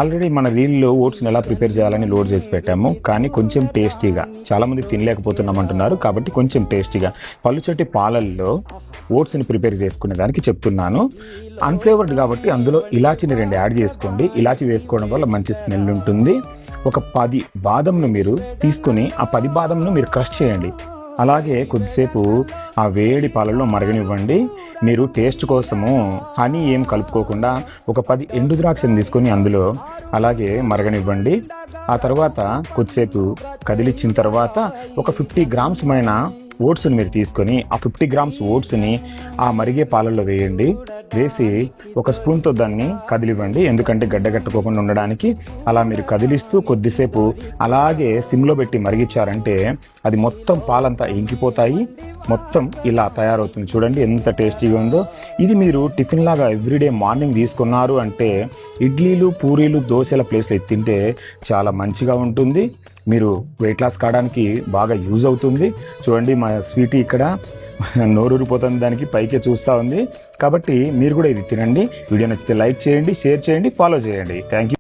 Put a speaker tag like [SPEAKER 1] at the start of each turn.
[SPEAKER 1] Already మన రీల్లో ఓట్స్ని ఎలా prepare చేయాలని లోడ్ చేసి పెట్టాము, కానీ కొంచెం టేస్టీగా, చాలామంది తినలేకపోతున్నాం అంటున్నారు కాబట్టి కొంచెం టేస్టీగా పలుచటి పాలల్లో ఓట్స్ని ప్రిపేర్ చేసుకునే దానికి చెప్తున్నాను. అన్ఫ్లేవర్డ్ కాబట్టి అందులో ఇలాచిని 2 యాడ్ చేసుకోండి. ఇలాచి వేసుకోవడం వల్ల మంచి స్మెల్ ఉంటుంది. ఒక 10 బాదంను మీరు తీసుకుని ఆ 10 బాదంను మీరు క్రష్ చేయండి. అలాగే కొద్దిసేపు ఆ వేడి పాలల్లో మరగనివ్వండి. మీరు టేస్ట్ కోసము హనీ ఏం కలుపుకోకుండా ఒక 10 ఎండు ద్రాక్షను తీసుకొని అందులో అలాగే మరగనివ్వండి. ఆ తర్వాత కొద్దిసేపు కదిలిచ్చిన తర్వాత ఒక 50 గ్రామ్స్ మైన ఓట్స్ని మీరు తీసుకొని ఆ 50 గ్రామ్స్ ఓట్స్ని ఆ మరిగే పాలల్లో వేయండి. వేసి ఒక స్పూన్తో దాన్ని కదిలివ్వండి, ఎందుకంటే గడ్డగట్టుకోకుండా ఉండడానికి. అలా మీరు కదిలిస్తూ కొద్దిసేపు అలాగే సిమ్లో పెట్టి మరిగించారంటే అది మొత్తం పాలంతా ఇంకిపోతాయి, మొత్తం ఇలా తయారవుతుంది. చూడండి ఎంత టేస్టీగా ఉందో. ఇది మీరు టిఫిన్ లాగా ఎవ్రీడే మార్నింగ్ తీసుకున్నారు అంటే ఇడ్లీలు, పూరీలు, దోశల ప్లేస్లో తింటే చాలా మంచిగా ఉంటుంది. మీరు వెయిట్ లాస్ కావడానికి బాగా యూజ్ అవుతుంది. చూడండి మా స్వీటీ ఇక్కడ నోరూరిపోతుంది, దానికి పైకే చూస్తూ ఉంది. కాబట్టి మీరు కూడా ఇది తినండి. వీడియో నచ్చితే లైక్ చేయండి, షేర్ చేయండి, ఫాలో చేయండి. Thank you.